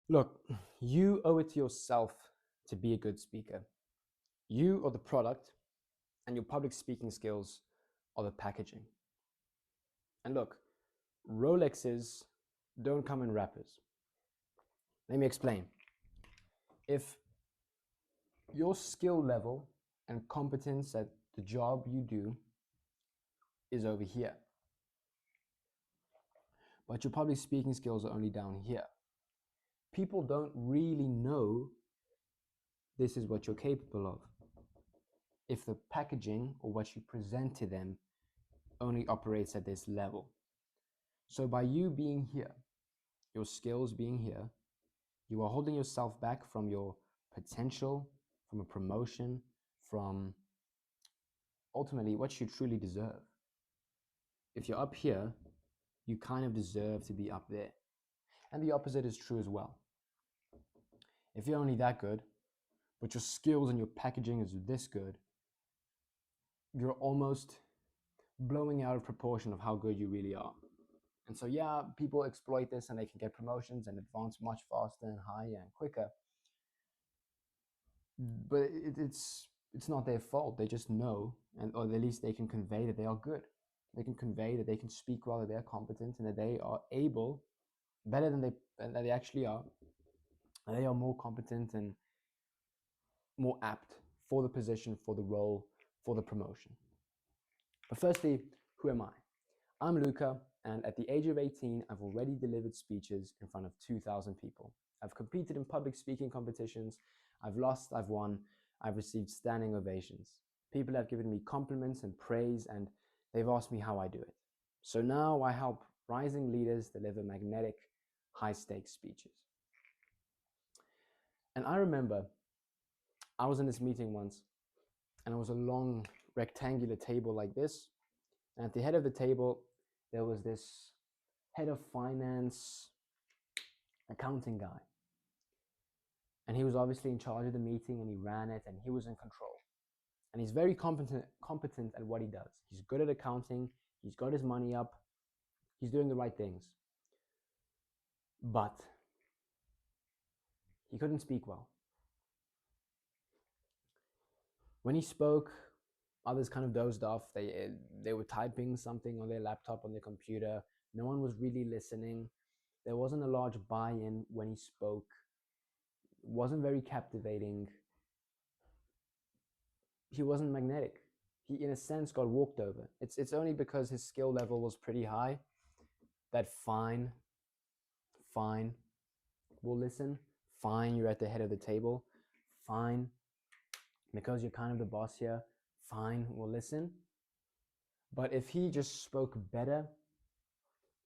Look, you owe it to yourself to be a good speaker. You are the product, and your public speaking skills are the packaging. And look, Rolexes don't come in wrappers. Let me explain. If your skill level and competence at the job you do is over here, but your public speaking skills are only down here, people don't really know this is what you're capable of if the packaging or what you present to them only operates at this level. So by you being here, your skills being here, you are holding yourself back from your potential, from a promotion, from ultimately what you truly deserve. If you're up here, you kind of deserve to be up there. And the opposite is true as well. If you're only that good, but your skills and your packaging is this good, you're almost blowing out of proportion of how good you really are. And so, yeah, people exploit this and they can get promotions and advance much faster and higher and quicker. But it's not their fault. They just know, and or at least they can convey that they are good. They can convey that they can speak well, that they're competent, and that they are able, better than they actually are. And they are more competent and more apt for the position, for the role, for the promotion. But firstly, who am I? I'm Luca, and at the age of 18, I've already delivered speeches in front of 2,000 people. I've competed in public speaking competitions. I've lost, I've won, I've received standing ovations. People have given me compliments and praise, and they've asked me how I do it. So now I help rising leaders deliver magnetic, high-stakes speeches. And I remember I was in this meeting once, and it was a long rectangular table like this. And at the head of the table, there was this head of finance, accounting guy. And he was obviously in charge of the meeting and he ran it and he was in control. And he's very competent at what he does. He's good at accounting, he's got his money up, he's doing the right things. But he couldn't speak well. When he spoke, others kind of dozed off. They were typing something on their laptop, on their computer. No one was really listening. There wasn't a large buy-in when he spoke. It wasn't very captivating. He wasn't magnetic. He, in a sense, got walked over. It's only because his skill level was pretty high that fine, we'll listen. Fine, you're at the head of the table. Fine, because you're kind of the boss here. Fine, we'll listen. But if he just spoke better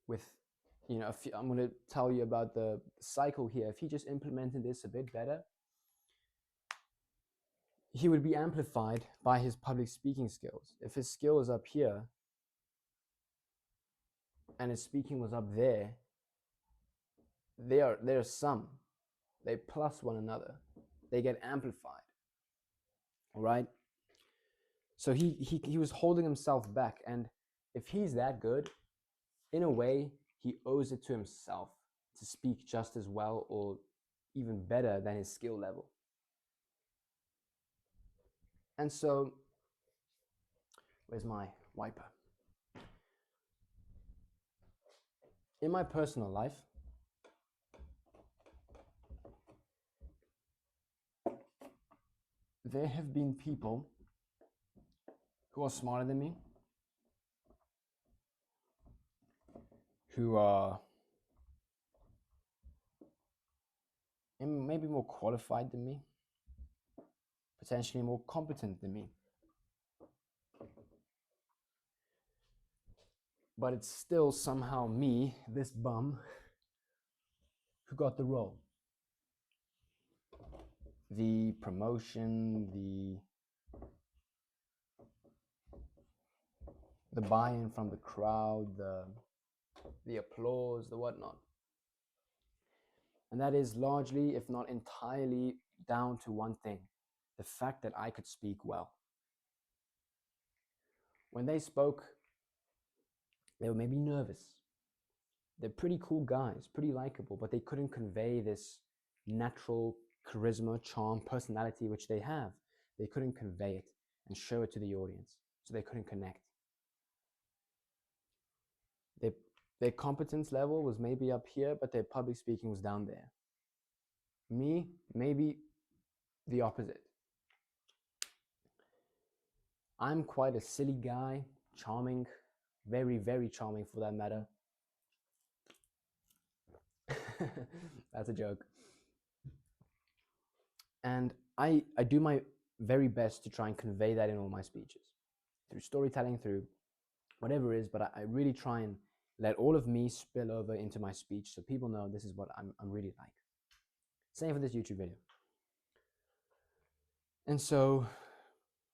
with, I'm going to tell you about the cycle here. If he just implemented this a bit better, he would be amplified by his public speaking skills. If his skill is up here and his speaking was up there, they're sum. They plus one another. They get amplified. All right. So he was holding himself back, and if he's that good, in a way, he owes it to himself to speak just as well or even better than his skill level. And so, where's my wiper? In my personal life, there have been people who are smarter than me, who are maybe more qualified than me, potentially more competent than me. But it's still somehow me, this bum, who got the role. The promotion, the buy-in from the crowd, the applause, the whatnot. And that is largely, if not entirely, down to one thing: the fact that I could speak well. When they spoke, they were maybe nervous. They're pretty cool guys, pretty likable, but they couldn't convey this natural charisma, charm, personality which they have. They couldn't convey it and show it to the audience, so they couldn't connect. Their competence level was maybe up here, but their public speaking was down there. Me, maybe the opposite. I'm quite a silly guy, charming, very, very charming for that matter. That's a joke. And I do my very best to try and convey that in all my speeches, through storytelling, through whatever it is, but I really try and let all of me spill over into my speech so people know this is what I'm really like. Same for this YouTube video. And so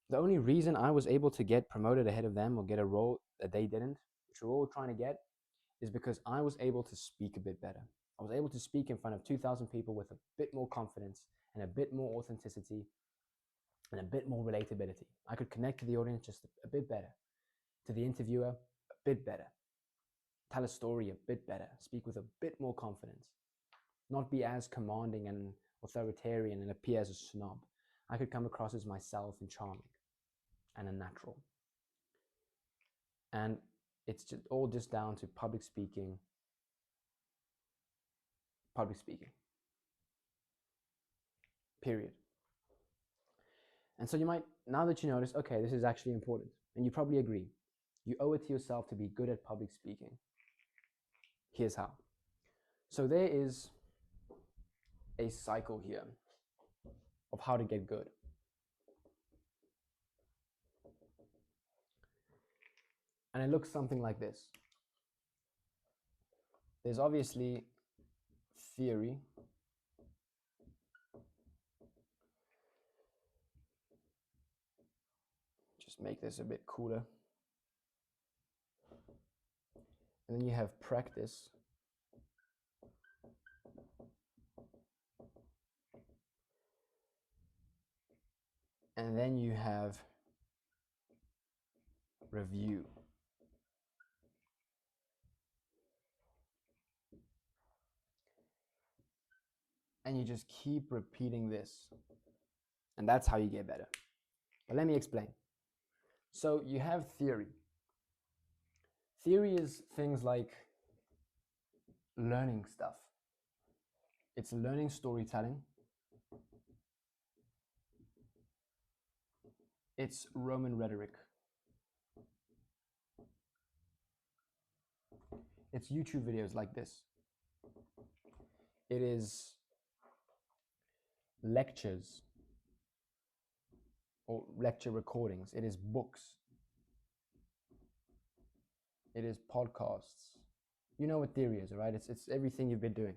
the only reason I was able to get promoted ahead of them or get a role that they didn't, which we're all trying to get, is because I was able to speak a bit better. I was able to speak in front of 2,000 people with a bit more confidence and a bit more authenticity and a bit more relatability. I could connect to the audience just a bit better, to the interviewer a bit better, tell a story a bit better, speak with a bit more confidence, not be as commanding and authoritarian and appear as a snob. I could come across as myself and charming and a natural. And it's just all just down to public speaking. Period. And so you might, now that you notice, okay, this is actually important, and you probably agree, you owe it to yourself to be good at public speaking. Here's how. So there is a cycle here of how to get good. And it looks something like this. There's obviously theory. Just make this a bit cooler. And then you have practice. And then you have review. And you just keep repeating this. And that's how you get better. But let me explain. So you have theory. Theory is things like learning stuff. It's learning storytelling. It's Roman rhetoric. It's YouTube videos like this. It is lectures or lecture recordings. It is books. It is podcasts. You know what theory is, right? It's everything you've been doing.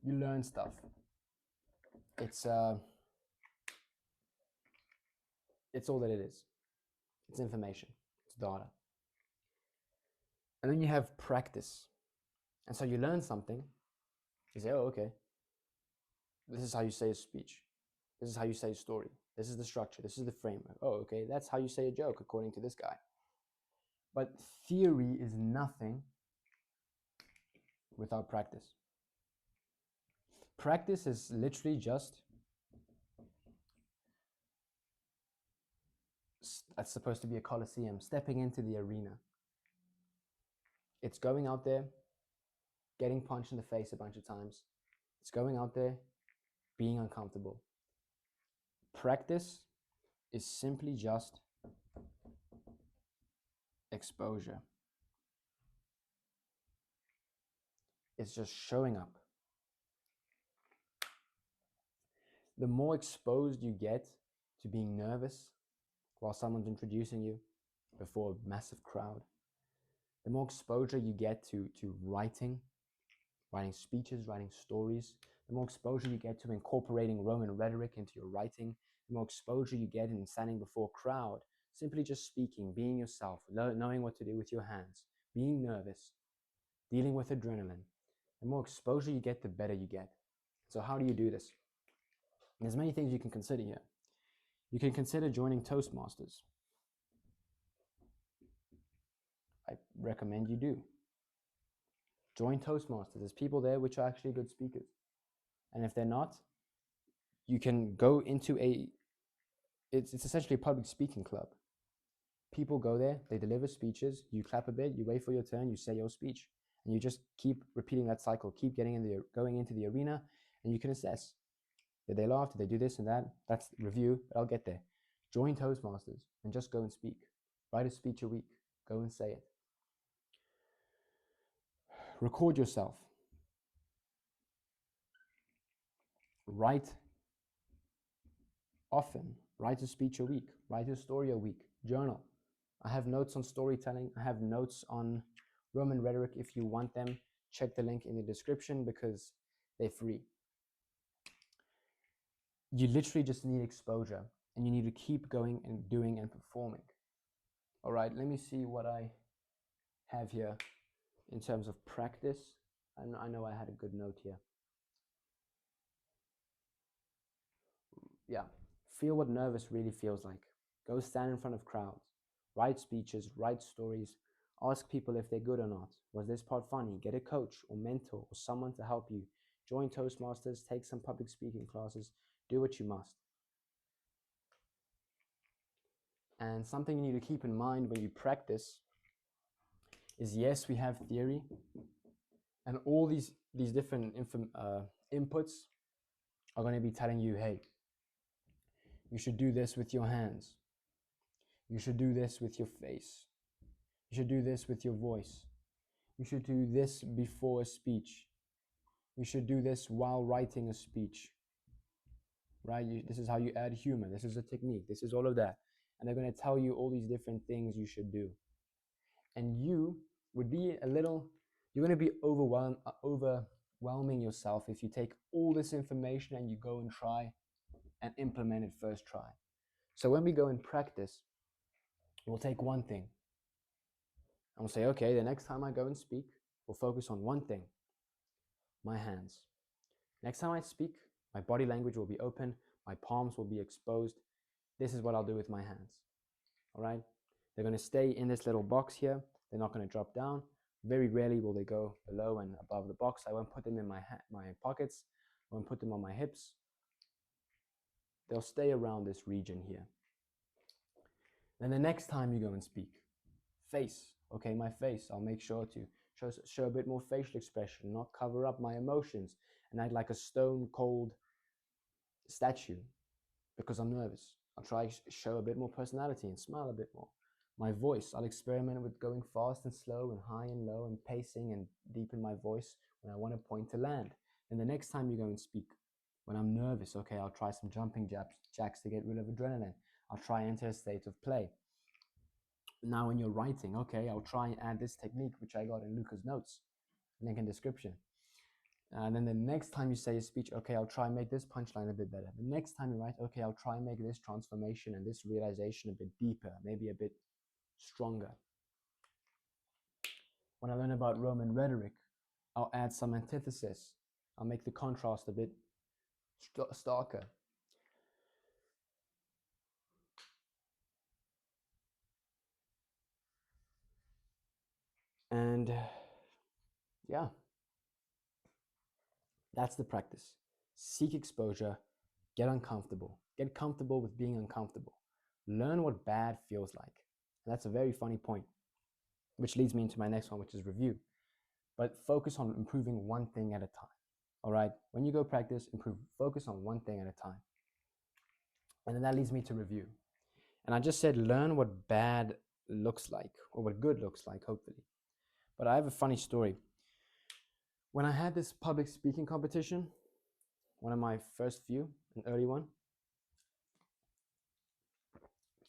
You learn stuff. It's all that it is. It's information. It's data. And then you have practice. And so you learn something. You say, oh, okay. This is how you say a speech. This is how you say a story. This is the structure. This is the framework. Oh, okay. That's how you say a joke, according to this guy. But theory is nothing without practice. Practice is literally just, that's supposed to be a coliseum, stepping into the arena. It's going out there, getting punched in the face a bunch of times. It's going out there, being uncomfortable. Practice is simply just exposure. It's just showing up. The more exposed you get to being nervous while someone's introducing you before a massive crowd, the more exposure you get to writing speeches, writing stories, the more exposure you get to incorporating Roman rhetoric into your writing, the more exposure you get in standing before a crowd, simply just speaking, being yourself, knowing what to do with your hands, being nervous, dealing with adrenaline. The more exposure you get, the better you get. So how do you do this? There's many things you can consider here. You can consider joining Toastmasters. I recommend you do. Join Toastmasters. There's people there which are actually good speakers. And if they're not, you can go into it's essentially a public speaking club. People go there, they deliver speeches, you clap a bit, you wait for your turn, you say your speech, and you just keep repeating that cycle, keep going into the arena, and you can assess. Did they laugh? Did they do this and that? That's review, but I'll get there. Join Toastmasters and just go and speak. Write a speech a week. Go and say it. Record yourself. Write often. Write a speech a week. Write a story a week. Journal. I have notes on storytelling. I have notes on Roman rhetoric. If you want them, check the link in the description because they're free. You literally just need exposure, and you need to keep going and doing and performing. All right, let me see what I have here in terms of practice. I know I had a good note here. Yeah, feel what nervous really feels like. Go stand in front of crowds. Write speeches, write stories. Ask people if they're good or not. Was this part funny? Get a coach or mentor or someone to help you. Join Toastmasters, take some public speaking classes. Do what you must. And something you need to keep in mind when you practice is, yes, we have theory, and all these different inputs are going to be telling you, hey, you should do this with your hands. You should do this with your face. You should do this with your voice. You should do this before a speech. You should do this while writing a speech. Right? This is how you add humor. This is a technique. This is all of that. And they're going to tell you all these different things you should do. And you would be you're going to be overwhelming yourself if you take all this information and you go and try and implement it first try. So when we go and practice, we'll take one thing and we'll say, okay, the next time I go and speak, we'll focus on one thing, my hands. Next time I speak, my body language will be open, my palms will be exposed. This is what I'll do with my hands. All right? They're going to stay in this little box here. They're not going to drop down. Very rarely will they go below and above the box. I won't put them in my pockets. I won't put them on my hips. They'll stay around this region here. Then the next time you go and speak, face. Okay, my face. I'll make sure to show a bit more facial expression, not cover up my emotions and act like a stone cold statue because I'm nervous. I'll try to show a bit more personality and smile a bit more. My voice, I'll experiment with going fast and slow and high and low and pacing and deepen my voice when I want a point to land. And the next time you go and speak, when I'm nervous, okay, I'll try some jumping jacks to get rid of adrenaline. I'll try enter a state of play. Now when you're writing, okay, I'll try and add this technique, which I got in Luca's notes, link in description. And then the next time you say a speech, okay, I'll try and make this punchline a bit better. The next time you write, okay, I'll try and make this transformation and this realization a bit deeper, maybe a bit stronger. When I learn about Roman rhetoric, I'll add some antithesis. I'll make the contrast a bit starker. And yeah, that's the practice. Seek exposure, get uncomfortable, get comfortable with being uncomfortable. Learn what bad feels like. And that's a very funny point, which leads me into my next one, which is review. But focus on improving one thing at a time. All right, when you go practice, focus on one thing at a time. And then that leads me to review. And I just said, learn what bad looks like, or what good looks like, hopefully. But I have a funny story. When I had this public speaking competition, one of my first few, an early one,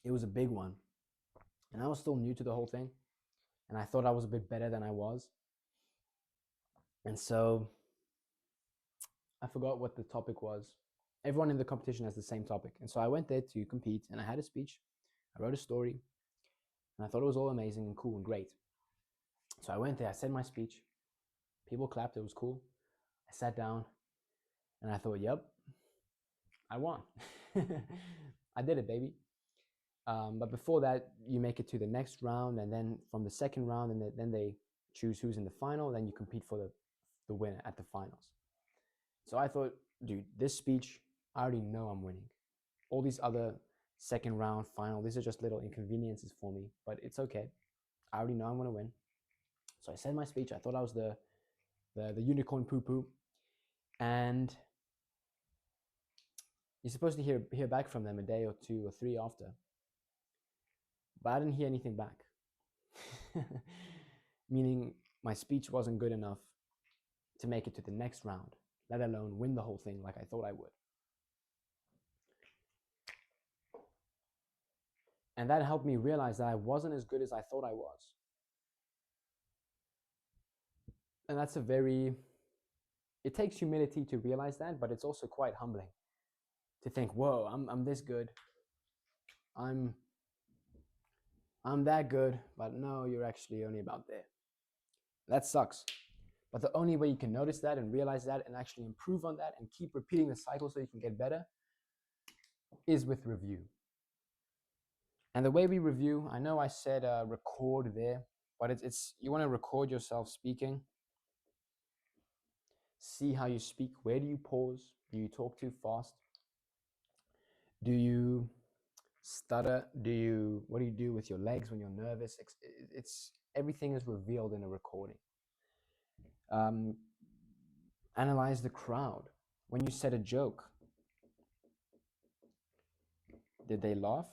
it was a big one. And I was still new to the whole thing. And I thought I was a bit better than I was. And so I forgot what the topic was. Everyone in the competition has the same topic. And so I went there to compete and I had a speech. I wrote a story. And I thought it was all amazing and cool and great. So I went there, I said my speech. People clapped, it was cool. I sat down and I thought, yep, I won. I did it, baby. But before that, you make it to the next round, and then from the second round, and then they choose who's in the final. Then you compete for the winner at the finals. So I thought, dude, this speech, I already know I'm winning. All these other second round, final, these are just little inconveniences for me, but it's okay. I already know I'm going to win. So I said my speech. I thought I was the unicorn poo-poo. And you're supposed to hear back from them a day or 2 or 3 after. But I didn't hear anything back. Meaning my speech wasn't good enough to make it to the next round, let alone win the whole thing like I thought I would. And that helped me realize that I wasn't as good as I thought I was. And that's it takes humility to realize that, but it's also quite humbling to think, whoa, I'm this good. I'm that good, but no, you're actually only about there. That sucks. But the only way you can notice that and realize that and actually improve on that and keep repeating the cycle so you can get better is with review. And the way we review, I know I said record there, but it's you want to record yourself speaking. See how you speak. Where do you pause? Do you talk too fast? Do you stutter? What do you do with your legs when you're nervous? It's everything is revealed in a recording. Analyze the crowd. When you said a joke, did they laugh?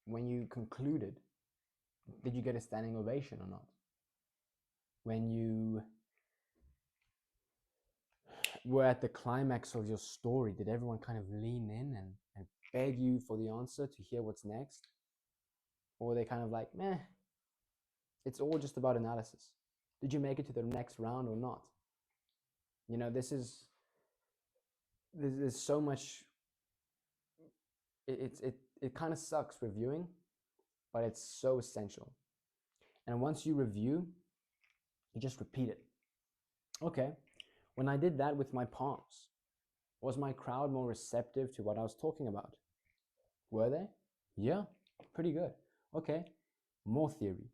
When you concluded, did you get a standing ovation or not? When you were at the climax of your story, did everyone kind of lean in and beg you for the answer to hear what's next? Or were they kind of like, meh, it's all just about analysis. Did you make it to the next round or not? You know, there's so much, it kind of sucks reviewing, but it's so essential. And once you review, you just repeat it. Okay, when I did that with my palms, was my crowd more receptive to what I was talking about? Were they? Yeah, pretty good. Okay, more theory.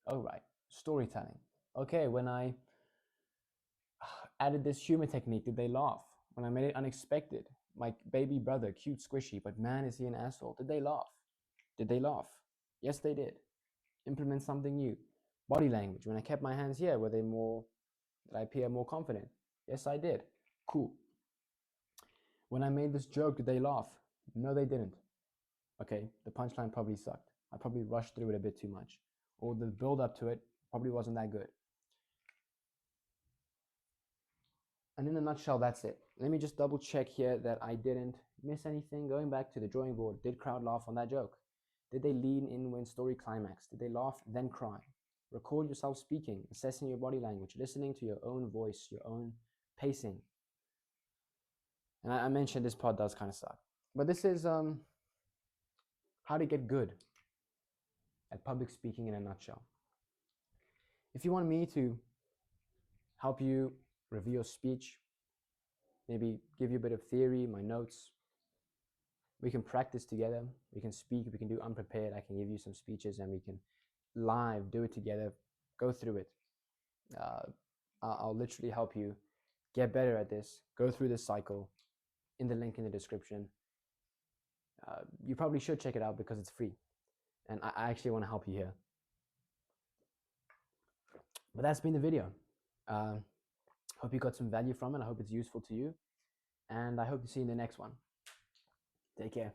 Oh, right, storytelling. Okay, when I added this humor technique, did they laugh? When I made it unexpected, my baby brother, cute, squishy, but man, is he an asshole? Did they laugh? Did they laugh? Yes, they did. Implement something new. Body language. When I kept my hands here, did I appear more confident? Yes, I did. Cool. When I made this joke, did they laugh? No, they didn't. Okay, the punchline probably sucked. I probably rushed through it a bit too much. Or the build up to it probably wasn't that good. And in a nutshell, that's it. Let me just double check here that I didn't miss anything. Going back to the drawing board, did crowd laugh on that joke? Did they lean in when story climaxed? Did they laugh, then cry? Record yourself speaking, assessing your body language, listening to your own voice, your own pacing. And I mentioned this part does kind of suck. But this is how to get good at public speaking in a nutshell. If you want me to help you review your speech, maybe give you a bit of theory, my notes, we can practice together. We can speak, we can do unprepared. I can give you some speeches and we can live do it together, go through it. I'll literally help you get better at this, go through this cycle in the link in the description. You probably should check it out because it's free. And I actually want to help you here. But that's been the video. Hope you got some value from it. I hope it's useful to you. And I hope to see you in the next one. Take care.